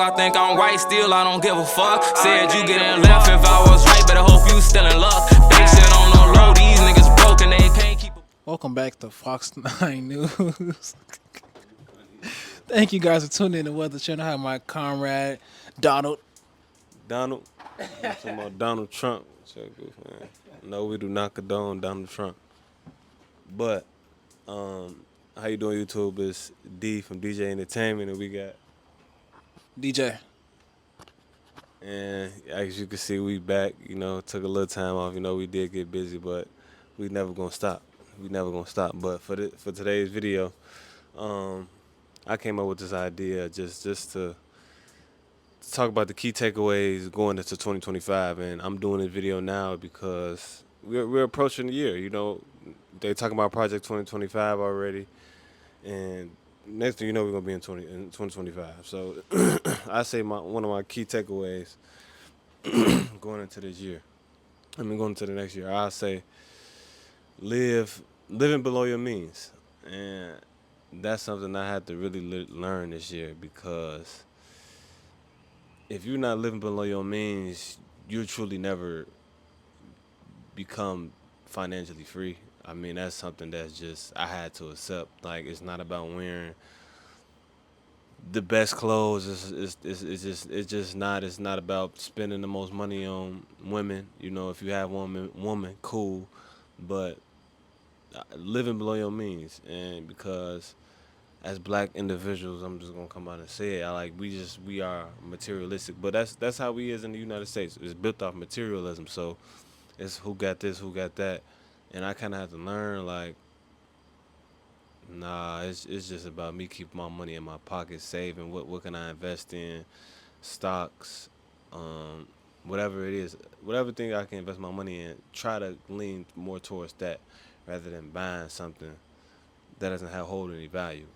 I think I'm right, still I don't give a fuck. Said you getting left if I was right, but I hope you still in luck. Big shit on the low, these niggas broke and they can't keep. Welcome back to Fox 9 News. Thank you guys for tuning in to Weather Channel. I have my comrade, Donald. Donald. I'm talking about Donald Trump. No, we do not condone Donald Trump. But, how you doing, YouTube? It's D from DJ Entertainment, and we got... DJ. And as you can see, we back. You know, took a little time off. You know, we did get busy, but we never gonna stop. But for today's video, I came up with this idea just to talk about the key takeaways going into 2025, and I'm doing this video now because we're approaching the year. You know, they talking about Project 2025 already, and next thing you know, we're gonna be in 2025. So I say one of my key takeaways going into this year. Going into the next year. I say living below your means, and that's something I had to really learn this year, because if you're not living below your means, you'll truly never become financially free. I mean, that's something that's just I had to accept. Like, it's not about wearing the best clothes. It's just not. It's not about spending the most money on women. You know, if you have woman, cool, but living below your means. And because as black individuals, I'm just gonna come out and say it. We are materialistic, but that's how we is in the United States. It's built off materialism. So it's who got this, who got that, and I kind of have to learn, like, nah, it's just about me keeping my money in my pocket, saving. What can I invest in? Stocks, whatever it is, whatever thing I can invest my money in. Try to lean more towards that rather than buying something that doesn't hold any value.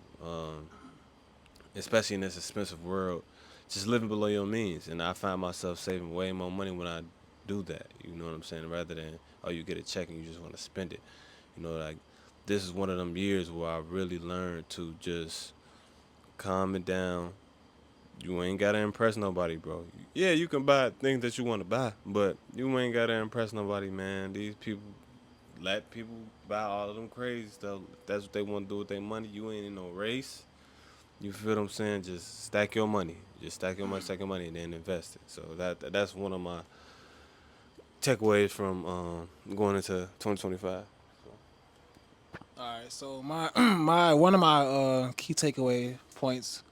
Especially in this expensive world, just living below your means. And I find myself saving way more money when I do that. You know what I'm saying? Rather than, oh, you get a check and you just want to spend it. You know, like, this is one of them years where I really learned to just calm it down. You ain't got to impress nobody, bro. Yeah, you can buy things that you want to buy, but you ain't got to impress nobody, man. These people let people buy all of them crazy stuff. That's what they want to do with their money. You ain't in no race. You feel what I'm saying? Just stack your money. Just stack your money, and then invest it. So that's one of my takeaways from going into 2025. All right, so my one of my key takeaway points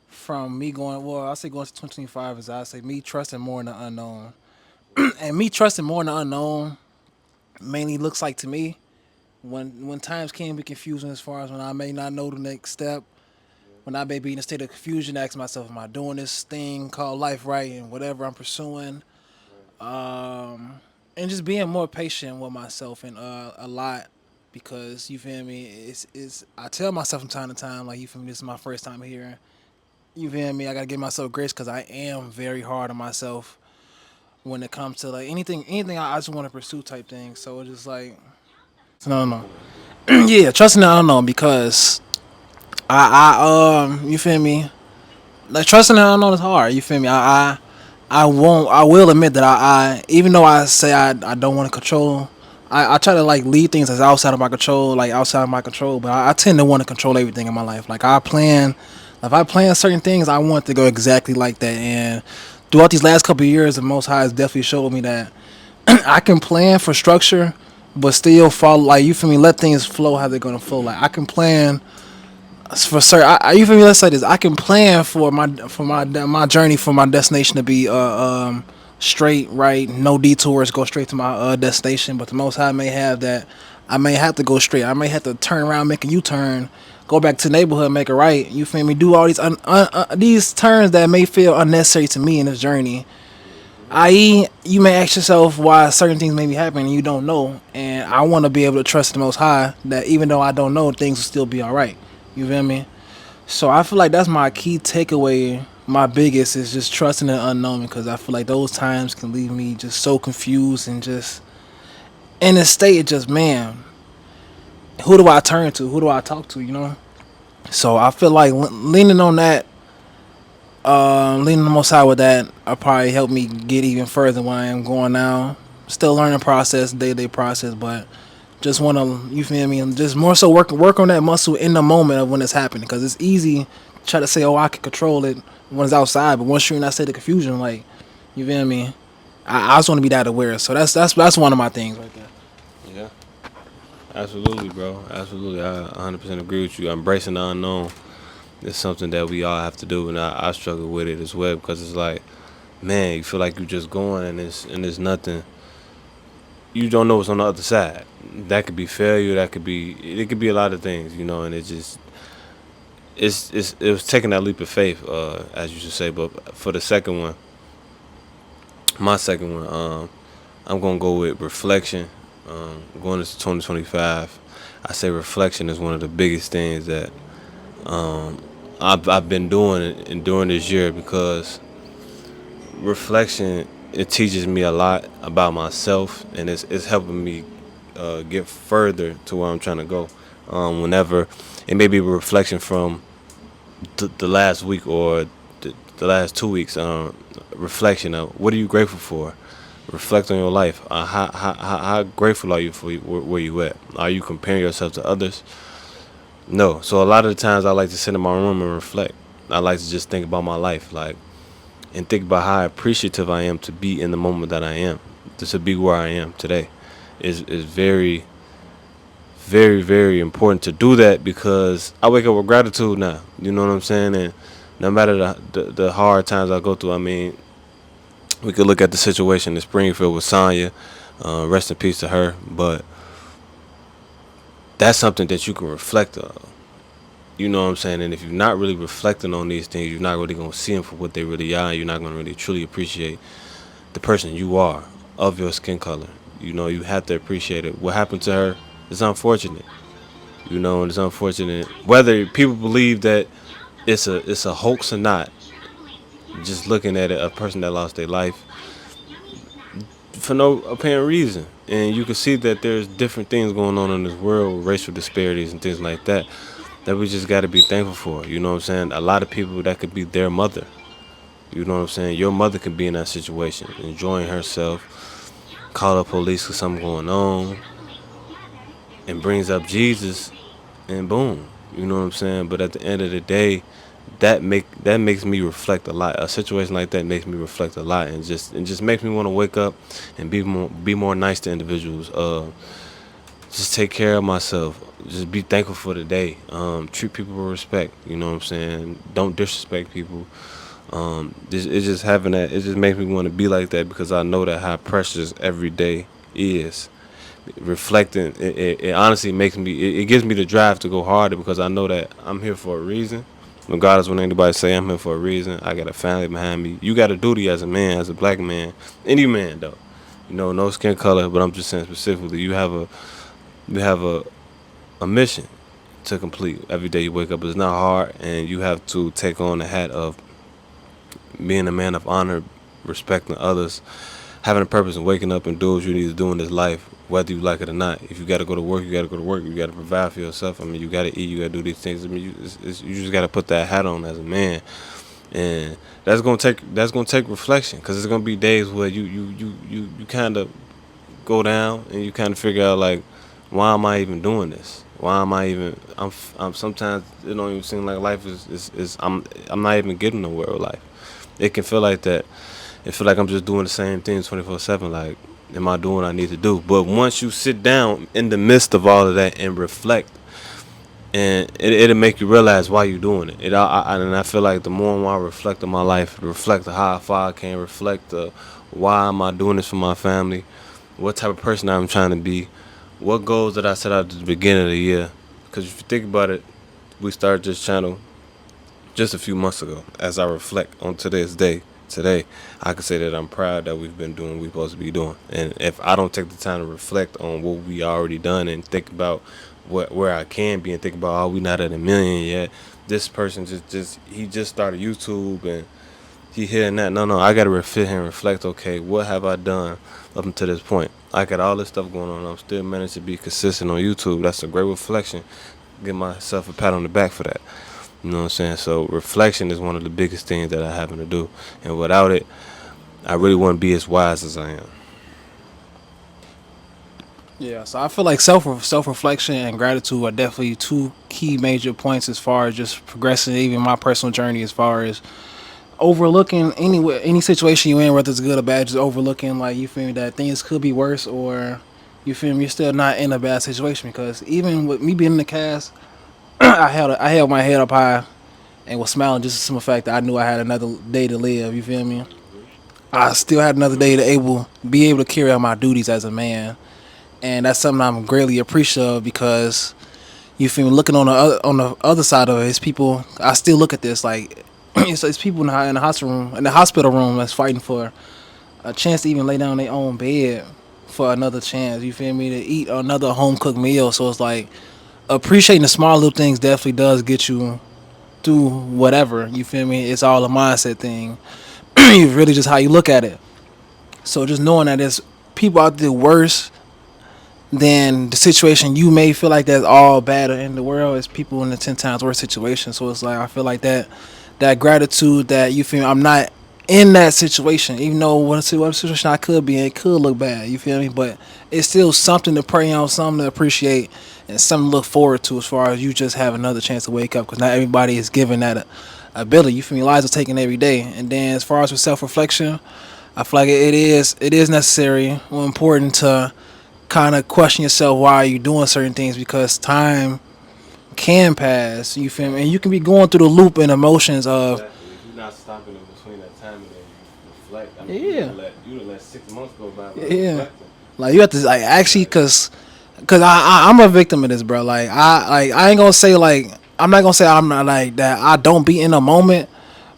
from me going to 2025 is I say me trusting more in the unknown. And me trusting more in the unknown mainly looks like, to me, when times can be confusing, as far as when I may not know the next step, when I may be in a state of confusion, asking myself, am I doing this thing called life right and whatever I'm pursuing? And just being more patient with myself and a lot, because, you feel me, it's I tell myself from time to time, like, you feel me, this is my first time here. You feel me, I gotta give myself grace, because I am very hard on myself when it comes to, like, anything I just want to pursue type thing. So it's just like, no. Yeah, trusting the unknown, because I you feel me, like, trusting the unknown is hard. You feel me, I will admit that I even though I say I don't want to control, I try to, like, leave things as outside of my control, but I tend to want to control everything in my life. Like, if I plan certain things, I want it to go exactly like that. And throughout these last couple of years, the Most High has definitely showed me that I can plan for structure, but still follow, like, you feel me, let things flow how they're gonna flow. Like, I can plan for certain. You feel me? Let's say this: I can plan for my journey, for my destination to be straight, right, no detours, go straight to my destination. But the Most High may have that I may have to go straight. I may have to turn around, make a U-turn, go back to the neighborhood, make a right. You feel me? Do all these turns that may feel unnecessary to me in this journey. I.e., you may ask yourself why certain things may be happening and you don't know. And I want to be able to trust the Most High that even though I don't know, things will still be all right. You feel me? So I feel like that's my key takeaway. My biggest is just trusting the unknown, because I feel like those times can leave me just so confused and just in a state of just, man, who do I turn to? Who do I talk to, you know? So I feel like leaning on that Leaning the most high with that, will probably help me get even further than where I am going now. Still learning process, day to day process, but just want to, you feel me? Just more so work on that muscle in the moment of when it's happening, because it's easy to try to say, oh, I can control it when it's outside, but once you're in that state of confusion, like, you feel me? I just want to be that aware. So that's one of my things right there. Yeah. Absolutely, bro. Absolutely. I 100% agree with you. Embracing the unknown is something that we all have to do, and I struggle with it as well, because it's like, man, you feel like you're just going and there's nothing. You don't know what's on the other side. That could be failure. It could be a lot of things, and it just it was taking that leap of faith, as you should say. But for the second one, my second one, I'm gonna go with reflection. Going into 2025, I say reflection is one of the biggest things that I've been doing and during this year, because reflection, it teaches me a lot about myself, and it's helping me get further to where I'm trying to go. Whenever it may be a reflection from the last week or the last 2 weeks, reflection of what are you grateful for. Reflect on your life. How grateful are you for where you at? Are you comparing yourself to others? No. So a lot of the times I like to sit in my room and reflect. I like to just think about my life, like, and think about how appreciative I am to be in the moment that I am, to be where I am today. Is very, very, very important to do that, because I wake up with gratitude now. You know what I'm saying? And no matter the hard times I go through, I mean, we could look at the situation in Springfield with Sonya. Rest in peace to her. But that's something that you can reflect on. You know what I'm saying? And if you're not really reflecting on these things, you're not really going to see them for what they really are. You're not going to really truly appreciate the person you are, of your skin color. You have to appreciate it. What happened to her is unfortunate. And it's unfortunate. Whether people believe that it's a hoax or not, just looking at it, a person that lost their life for no apparent reason. And you can see that there's different things going on in this world, racial disparities and things like that we just got to be thankful for. You know what I'm saying? A lot of people, that could be their mother. You know what I'm saying? Your mother could be in that situation, enjoying herself, call the police for something going on, and brings up Jesus, and boom. You know what I'm saying? But at the end of the day, that makes me reflect a lot. A situation like that makes me reflect a lot, and just makes me want to wake up and be more nice to individuals. Just take care of myself. Just be thankful for the day. Treat people with respect. You know what I'm saying? Don't disrespect people. It's just having that. It just makes me want to be like that, because I know that how precious every day is. Reflecting, it honestly makes me. It gives me the drive to go harder, because I know that I'm here for a reason. Regardless when anybody say I'm here for a reason, I got a family behind me. You got a duty as a man, as a black man, any man though. No skin color, but I'm just saying specifically, you have a mission to complete every day you wake up. It's not hard, and you have to take on the hat of being a man of honor, respecting others, having a purpose, and waking up and do what you need to do in this life, whether you like it or not. If you got to go to work, you got to go to work. You got to provide for yourself. I mean, you got to eat. You got to do these things. I mean, you just got to put that hat on as a man, and that's gonna take reflection, because it's gonna be days where you kind of go down, and you kind of figure out, like, why am I even doing this? Why am I even? I'm sometimes it don't even seem like life is I'm not even getting nowhere with life. It can feel like that. It feel like I'm just doing the same thing 24/7. Like, am I doing what I need to do? But once you sit down in the midst of all of that and reflect, and it'll make you realize why you're doing it. And I feel like the more and more I reflect on my life, reflect on how far I can, reflect why am I doing this for my family, what type of person I'm trying to be, what goals that I set out at the beginning of the year. Because if you think about it, we started this channel just a few months ago. As I reflect on today's day, today, I can say that I'm proud that we've been doing what we're supposed to be doing. And if I don't take the time to reflect on what we already done, and think about where I can be, and think about, oh, we not at 1 million yet. This person he just started YouTube, and he hearing that. No, I got to sit here and reflect. Okay, what have I done up until this point? I got all this stuff going on. I'm still managed to be consistent on YouTube. That's a great reflection. Give myself a pat on the back for that. You know what I'm saying? So reflection is one of the biggest things that I happen to do, and without it, I really wouldn't be as wise as I am. Yeah, so I feel like self reflection and gratitude are definitely two key major points as far as just progressing, even my personal journey, as far as overlooking any situation you in, whether it's good or bad, just overlooking, like, you feel me, that things could be worse, or you feel me, you're still not in a bad situation. Because even with me being in the cast, I held my head up high and was smiling just from the fact that I knew I had another day to live. You feel me? I still had another day to be able to carry out my duties as a man, and that's something I'm greatly appreciative of. Because you feel me, looking on the other side of it, it's people. I still look at this like it's people in the hospital room that's fighting for a chance to even lay down their own bed for another chance. You feel me, to eat another home cooked meal. So it's like appreciating the small little things definitely does get you through whatever. You feel me? It's all a mindset thing. It's really just how you look at it. So just knowing that there's people out there worse than the situation you may feel like that's all bad in the world, is people in the 10 times worse situation. So it's like I feel like that gratitude that you feel me, I'm not in that situation, even though what situation I could be in, it could look bad. You feel me? But it's still something to pray on, something to appreciate, and something to look forward to, as far as you just have another chance to wake up. Because not everybody is given that ability. You feel me? Lives are taken every day. And then as far as with self reflection, I feel like it is necessary or important to kind of question yourself, why are you doing certain things, because time can pass. You feel me? And you can be going through the loop and emotions of Exactly. If you're not stopping in between that time and then you reflect, I mean, yeah, you done let 6 months go by without yeah. reflecting. Like, you have to, like, actually, cause I'm a victim of this, bro. Like, I ain't gonna say, like, I'm not gonna say I'm not like that. I don't be in a moment,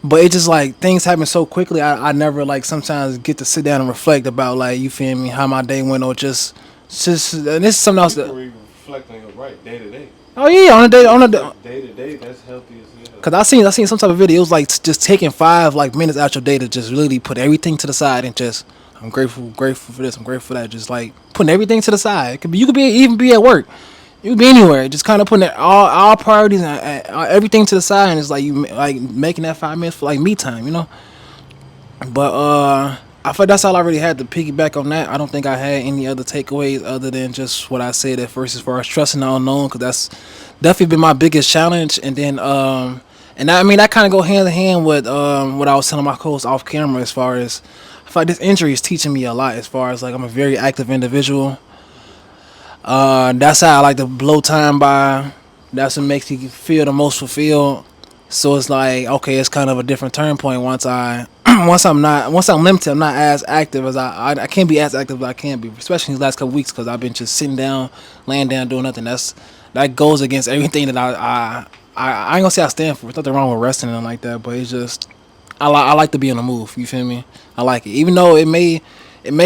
but it just like things happen so quickly. I never, like, sometimes get to sit down and reflect about, like, you feel me, how my day went, or just and this is something else You that. can reflect on your right day to day. Oh yeah, on a day, Day to day, that's healthy as hell. cause I seen some type of video. It was like just taking 5 like minutes out your day to just really put everything to the side and just, I'm grateful for this, I'm grateful for that. Just like putting everything to the side. It could be, you could be even be at work, you could be anywhere. Just kind of putting all priorities and everything to the side, and it's like you like making that 5 minutes for like me time, you know. But I feel that's all I really had to piggyback on that. I don't think I had any other takeaways other than just what I said at first, as far as trusting the unknown, because that's definitely been my biggest challenge. And then and I mean that kind of go hand in hand with what I was telling my co-host off camera, as far as I feel like this injury is teaching me a lot, as far as like I'm a very active individual. That's how I like to blow time by. That's what makes me feel the most fulfilled. So it's like, okay, it's kind of a different turn point once I once I'm limited. I'm not as active as I can't be as active as I can be, especially these last couple weeks, because I've been just sitting down, laying down, doing nothing. That goes against everything that I ain't gonna say I stand for. There's nothing wrong with resting and like that, but it's just I like to be on the move. You feel me? I like it, even though it may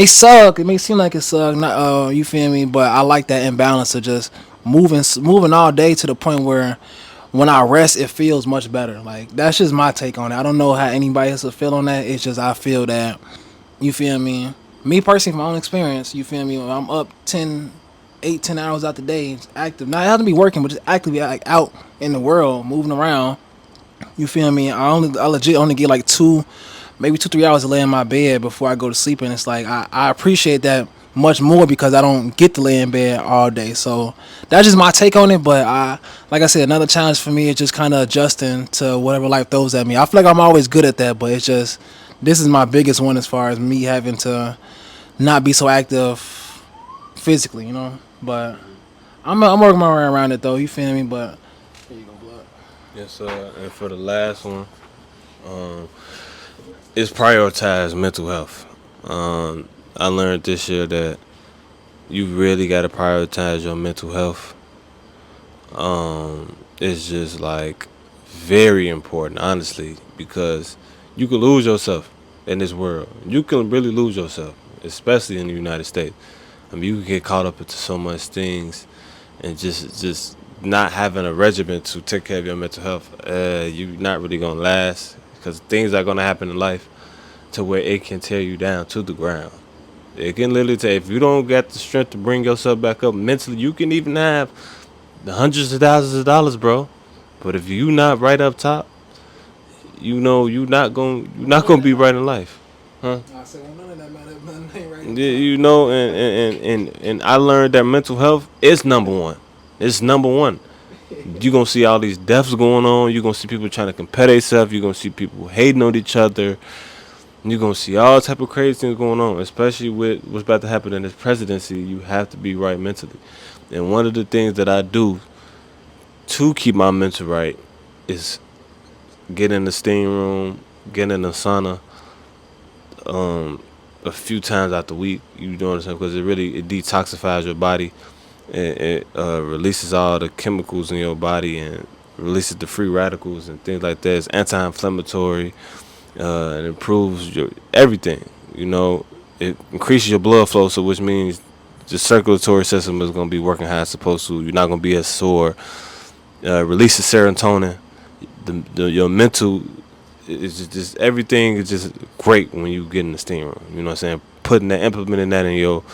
suck. It may seem like it suck. Not you feel me? But I like that imbalance of just moving all day, to the point where when I rest, it feels much better. Like, that's just my take on it. I don't know how anybody else will feel on that. It's just I feel that, you feel me? Me personally, from my own experience, you feel me? When I'm up 10 hours out the day, it's active. Not have to be working, but just actively like out in the world, moving around. You feel me? I legit only get like 2, maybe 2, 3 hours to lay in my bed before I go to sleep, and it's like I appreciate that much more, because I don't get to lay in bed all day. So that's just my take on it. But like I said, another challenge for me is just kind of adjusting to whatever life throws at me. I feel like I'm always good at that, but it's just, this is my biggest one, as far as me having to not be so active physically, you know. But I'm working my way around it though. You feel me? But here you go, blood. Yes, sir. And for the last one, is prioritize mental health. I learned this year that you really got to prioritize your mental health. It's just like very important, honestly, because you can lose yourself in this world. You can really lose yourself, especially in the United States. I mean, you can get caught up into so much things, and just not having a regimen to take care of your mental health. You're not really gonna last, because things are gonna happen in life to where it can tear you down to the ground. It can literally take, if you don't get the strength to bring yourself back up mentally, you can even have the hundreds of thousands of dollars, bro. But if you not right up top, you know you're not gonna be right in life. Huh? I say, well, none of that matter. None ain't right. Yeah, you know, and I learned that mental health is number one. It's number one. You're gonna see all these deaths going on. You're gonna see people trying to compare themselves. You're gonna see people hating on each other. You're gonna see all type of crazy things going on, especially with what's about to happen in this presidency. You have to be right mentally. And one of the things that I do to keep my mental right is get in the steam room, get in the sauna, a few times out the week. You know what I'm saying? Because it detoxifies your body. It releases all the chemicals in your body and releases the free radicals and things like that. It's anti-inflammatory. It improves your everything. You know, it increases your blood flow, so which means the circulatory system is going to be working how it's supposed to. You're not going to be as sore. Releases serotonin. Your mental is just everything is just great when you get in the steam room. You know what I'm saying? Implementing that in your.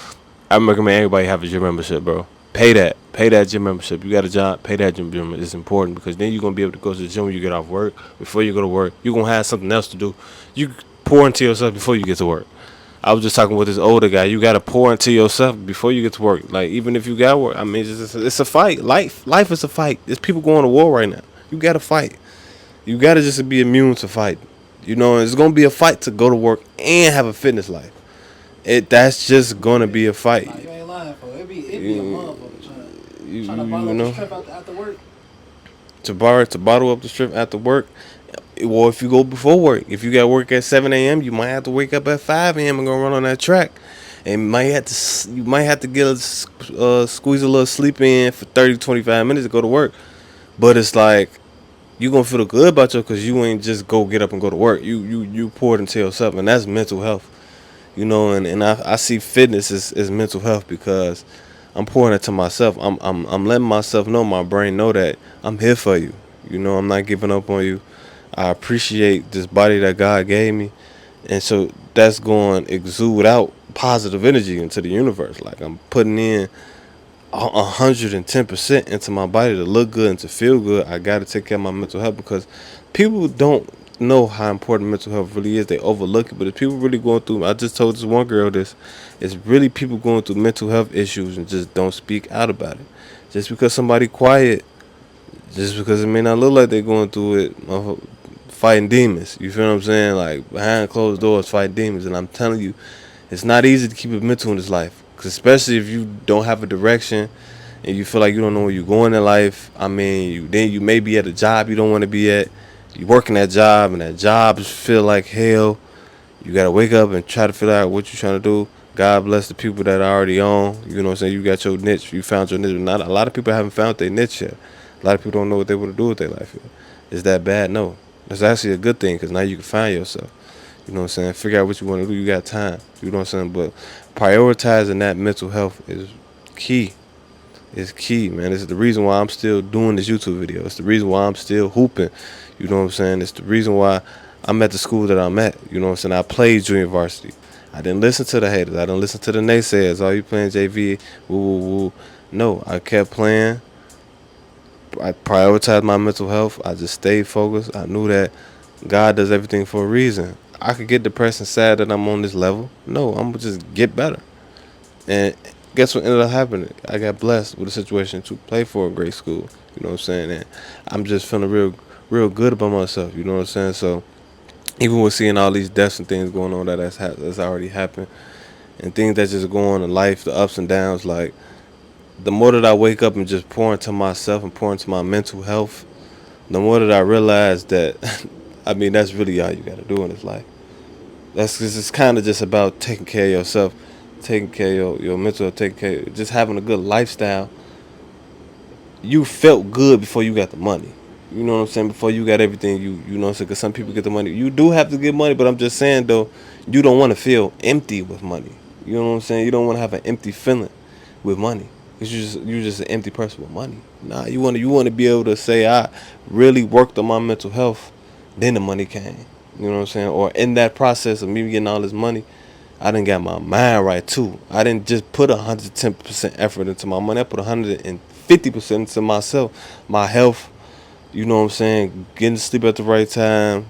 I recommend everybody have a gym membership, bro. Pay that gym membership. You got a job, pay that gym membership. It's important because then you're gonna be able to go to the gym when you get off work. Before you go to work, you're gonna have something else to do. You pour into yourself before you get to work. I was just talking with this older guy. You gotta pour into yourself before you get to work. Like even if you got work, I mean, it's a fight. Life is a fight. There's people going to war right now. You gotta fight. You gotta just be immune to fight. You know, it's gonna be a fight to go to work and have a fitness life. That's just gonna be a fight. Nah, you ain't lying, for it be a motherfucker trying to bottle You know, up the strength after work. to bottle up the strength after work. Well, if you go before work, if you got work at 7 a.m., you might have to wake up at 5 a.m. and go run on that track. And you might have to get squeeze a little sleep in for 30, 25 minutes to go to work. But it's like you gonna feel good about you because you ain't just go get up and go to work. You pour it into yourself, and that's mental health. You know, and I see fitness as mental health because I'm pouring it to myself. I'm letting myself know, my brain know that I'm here for you. You know, I'm not giving up on you. I appreciate this body that God gave me, and so that's going to exude out positive energy into the universe. Like I'm putting in 110% into my body to look good and to feel good. I got to take care of my mental health because people don't know how important mental health really is. They overlook it, but if people really going through, I just told this one girl this, it's really people going through mental health issues and just don't speak out about it. Just because somebody quiet, just because it may not look like they're going through it, fighting demons. You feel what I'm saying? Like behind closed doors, fighting demons. And I'm telling you, it's not easy to keep it mental in this life, 'cause especially if you don't have a direction and you feel like you don't know where you're going in life. I mean, you may be at a job you don't want to be at. You working that job and that job feel like hell. You gotta wake up and try to figure out what you're trying to do. God bless the people that are already on. You know what I'm saying? You got your niche. You found your niche. Not a lot of people haven't found their niche yet. A lot of people don't know what they want to do with their life yet. Is that bad? No. That's actually a good thing because now you can find yourself. You know what I'm saying? Figure out what you want to do. You got time. You know what I'm saying? But prioritizing that mental health is key. It's key, man. It's the reason why I'm still doing this YouTube video. It's the reason why I'm still hooping. You know what I'm saying? It's the reason why I'm at the school that I'm at. You know what I'm saying? I played junior varsity. I didn't listen to the haters. I didn't listen to the naysayers. Oh, you playing JV? Woo, woo, woo. No, I kept playing. I prioritized my mental health. I just stayed focused. I knew that God does everything for a reason. I could get depressed and sad that I'm on this level. No, I'm gonna just get better. And guess what ended up happening? I got blessed with a situation to play for a great school. You know what I'm saying? And I'm just feeling real good about myself. You know what I'm saying? So even with seeing all these deaths and things going on that's already happened, and things that just go on in life, the ups and downs, like the more that I wake up and just pour into myself and pour into my mental health, the more that I realize that, I mean, that's really all you got to do in this life. That's cause it's kind of just about taking care of yourself, taking care of your mental health, taking care, just having a good lifestyle. You felt good before you got the money. You know what I'm saying? Before you got everything, you know what I'm saying? Because some people get the money. You do have to get money, but I'm just saying, though, you don't want to feel empty with money. You know what I'm saying? You don't want to have an empty feeling with money. Because you're just an empty person with money. Nah, you want to be able to say, I really worked on my mental health, then the money came. You know what I'm saying? Or in that process of me getting all this money, I didn't got my mind right too. I didn't just put 110% effort into my money. I put 150% into myself, my health, you know what I'm saying, getting to sleep at the right time,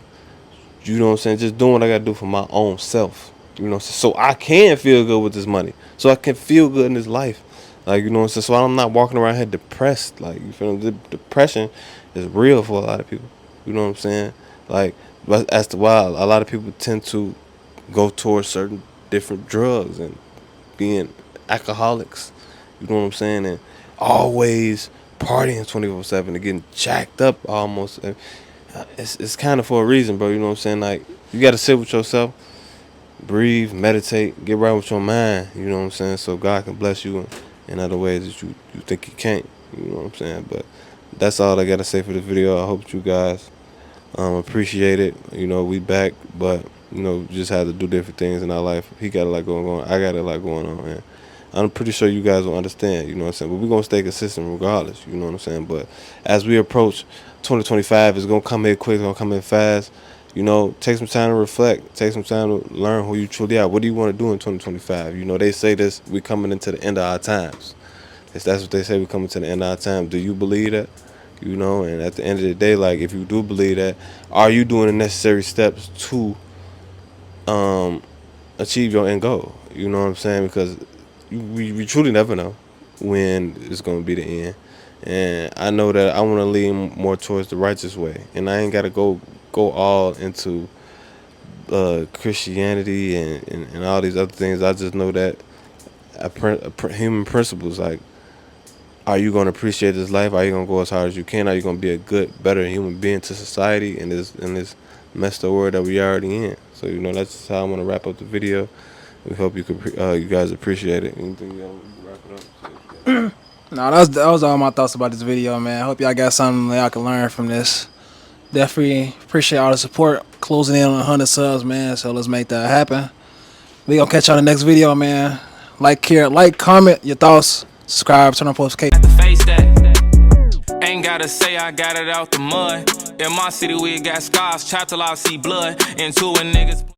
you know what I'm saying, just doing what I gotta do for my own self. You know what I'm saying? So I can feel good with this money. So I can feel good in this life. Like, you know what I'm saying? So I'm not walking around here depressed. Like, you feel me? Depression is real for a lot of people. You know what I'm saying? Like, but as to why a lot of people tend to go towards certain different drugs and being alcoholics. You know what I'm saying? And always partying 24/7 and getting jacked up almost. It's kind of for a reason, bro. You know what I'm saying? Like, you got to sit with yourself, breathe, meditate, get right with your mind. You know what I'm saying? So God can bless you in other ways that you think He can't. You know what I'm saying? But that's all I got to say for this video. I hope you guys appreciate it. You know, we back, but you know, just had to do different things in our life. He got a lot going on. I got a lot going on, man. I'm pretty sure you guys will understand. You know what I'm saying? But we're gonna stay consistent regardless. You know what I'm saying? But as we approach 2025, it's gonna come in quick. It's gonna come in fast. You know, take some time to reflect. Take some time to learn who you truly are. What do you want to do in 2025? You know, they say this. We coming into the end of our times. That's what they say. We coming to the end of our time. Do you believe that? You know, and at the end of the day, like, if you do believe that, are you doing the necessary steps to achieve your end goal? You know what I'm saying? Because we truly never know when it's going to be the end. And I know that I want to lean more towards the righteous way. And I ain't got to go all into Christianity and all these other things. I just know that human principles, like, are you going to appreciate this life? Are you going to go as hard as you can? Are you going to be a good, better human being to society in this messed up world that we already in? So, you know, that's how I want to wrap up the video. We hope you guys appreciate it. Anything else to wrap it up? No, that was all my thoughts about this video, man. I hope y'all got something that y'all can learn from this. Definitely appreciate all the support. Closing in on 100 subs, man. So let's make that happen. We gonna catch y'all in the next video, man. Like, comment your thoughts, subscribe, turn on post-notifications. To face that. Ain't gotta say I got it out the mud. In my city we got scars, chop till I see blood. Into a nigga's